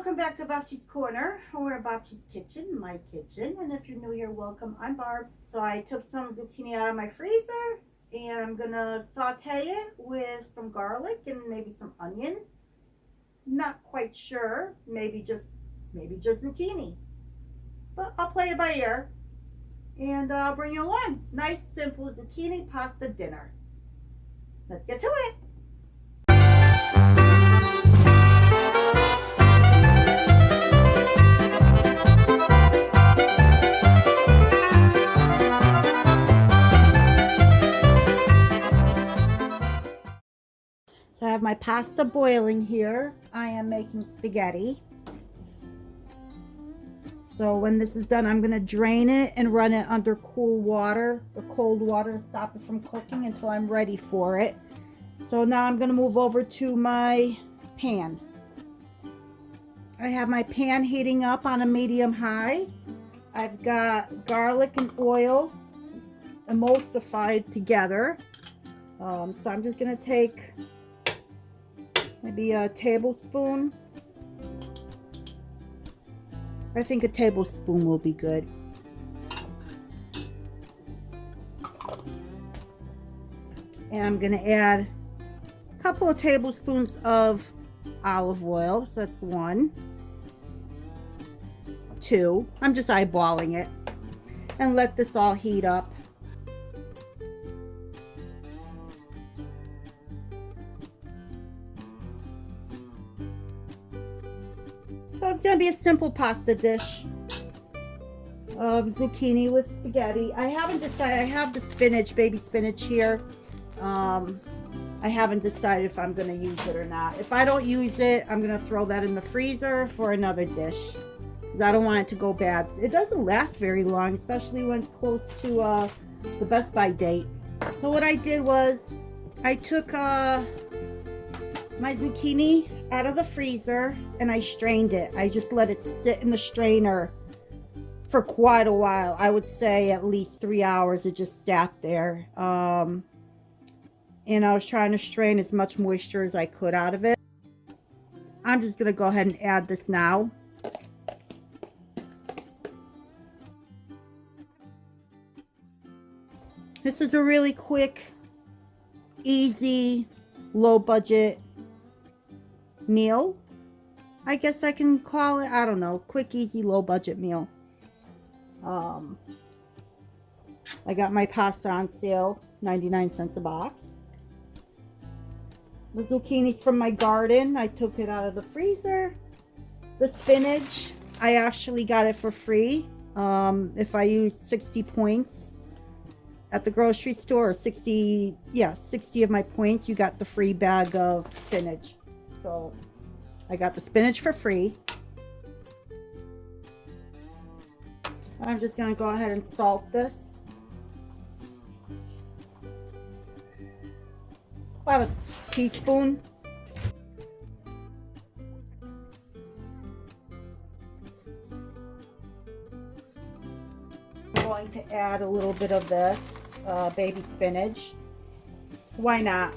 welcome back to Bobchi's Corner, or Bobchi's Kitchen, my kitchen. And if you're new here, welcome. I'm Barb. So I took some zucchini out of my freezer, and I'm gonna saute it with some garlic and maybe some onion. Not quite sure. Maybe just zucchini. But I'll play it by ear, and I'll bring you along. Nice, simple zucchini pasta dinner. Let's get to it. So I have my pasta boiling here. I am making spaghetti. So when this is done, I'm going to drain it and run it under cool water or cold water to stop it from cooking until I'm ready for it. So now I'm going to move over to my pan. I have my pan heating up on a medium high. I've got garlic and oil emulsified together. So I'm just going to take maybe a tablespoon. I think a tablespoon will be good. And I'm going to add a couple of tablespoons of olive oil. So that's 1, 2. I'm just eyeballing it. And let this all heat up. So it's going to be a simple pasta dish of zucchini with spaghetti. I haven't decided. I have the spinach, baby spinach here. I haven't decided if I'm going to use it or not. If I don't use it, I'm going to throw that in the freezer for another dish, because I don't want it to go bad. It doesn't last very long, especially when it's close to the Best By date. So what I did was I took my zucchini out of the freezer and I strained it. I just let it sit in the strainer for quite a while. I would say at least 3 hours. It just sat there. And I was trying to strain as much moisture as I could out of it. I'm just going to go ahead and add this now. This is a really quick, easy, low budget meal, I guess I can call it. I don't know, quick, easy, low budget meal. I got my pasta on sale, 99 cents a box. The zucchini's from my garden. I took it out of the freezer. The spinach, I actually got it for free. If I use 60 points at the grocery store, 60 of my points, you got the free bag of spinach. So I got the spinach for free. I'm just going to go ahead and salt this. About a teaspoon. I'm going to add a little bit of this baby spinach. Why not?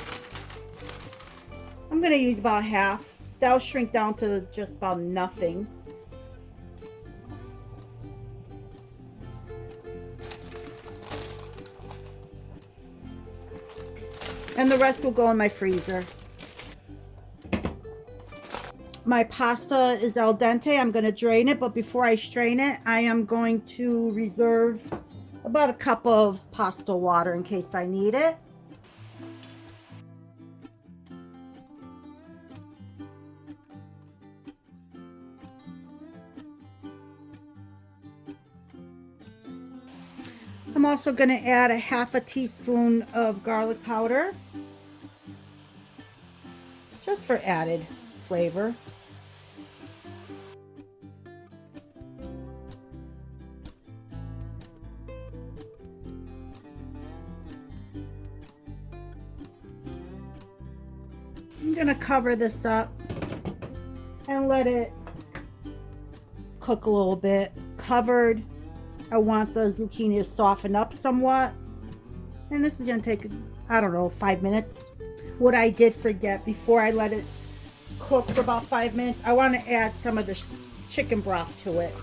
I'm going to use about half. That'll shrink down to just about nothing. And the rest will go in my freezer. My pasta is al dente. I'm going to drain it, but before I strain it, I am going to reserve about a cup of pasta water in case I need it. I'm also going to add a half a teaspoon of garlic powder, just for added flavor. I'm going to cover this up and let it cook a little bit. Covered. I want the zucchini to soften up somewhat. And this is going to take, I don't know, 5 minutes. What I did forget before I let it cook for about 5 minutes. I want to add some of the chicken broth to it,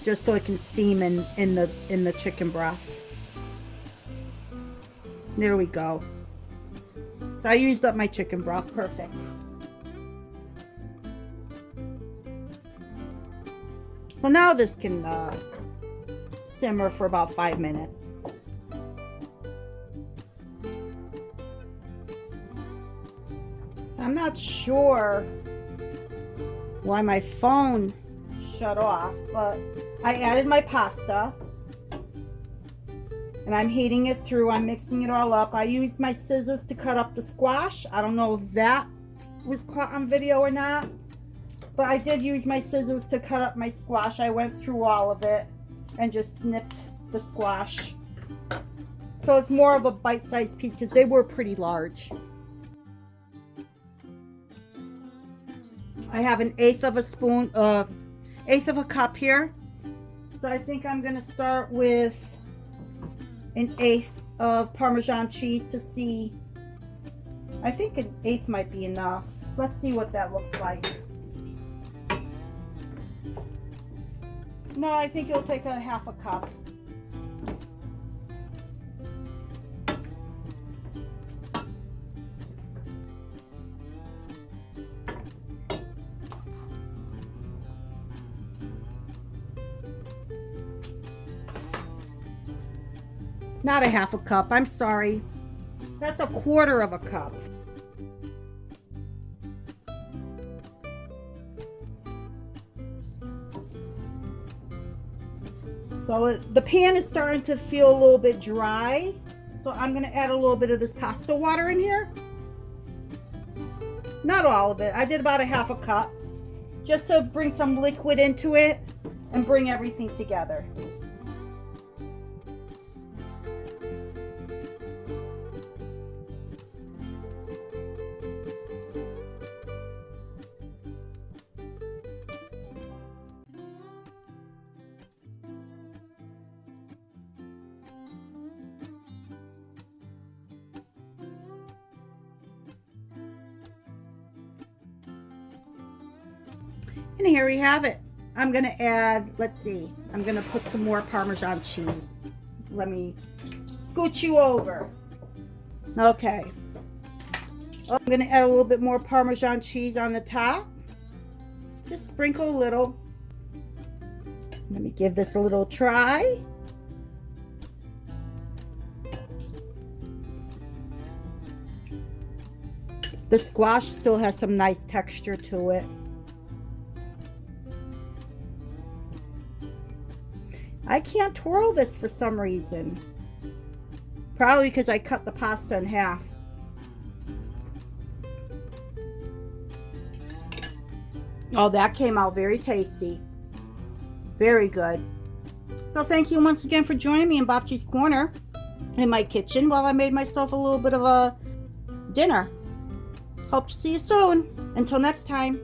just so it can steam in the chicken broth. There we go. So I used up my chicken broth. Perfect. So now this can simmer for about 5 minutes. I'm not sure why my phone shut off, but I added my pasta and I'm heating it through. I'm mixing it all up. I used my scissors to cut up the squash. I don't know if that was caught on video or not, but I did use my scissors to cut up my squash. I went through all of it and just snipped the squash. So it's more of a bite-sized piece because they were pretty large. I have 1/8 of a spoon, 1/8 of a cup here. So I think I'm gonna start with 1/8 of Parmesan cheese to see. I think 1/8 might be enough. Let's see what that looks like. No, I think it'll take 1/2 a cup. Not 1/2 a cup, I'm sorry. That's 1/4 of a cup. So the pan is starting to feel a little bit dry. So I'm gonna add a little bit of this pasta water in here. Not all of it, I did about 1/2 a cup. Just to bring some liquid into it and bring everything together. And here we have it. I'm gonna add, let's see, I'm gonna put some more Parmesan cheese. Let me scoot you over. Okay. I'm gonna add a little bit more Parmesan cheese on the top. Just sprinkle a little. Let me give this a little try. The squash still has some nice texture to it. I can't twirl this for some reason. Probably because I cut the pasta in half. Oh, that came out very tasty. Very good. So thank you once again for joining me in Babci's Corner in my kitchen while I made myself a little bit of a dinner. Hope to see you soon. Until next time.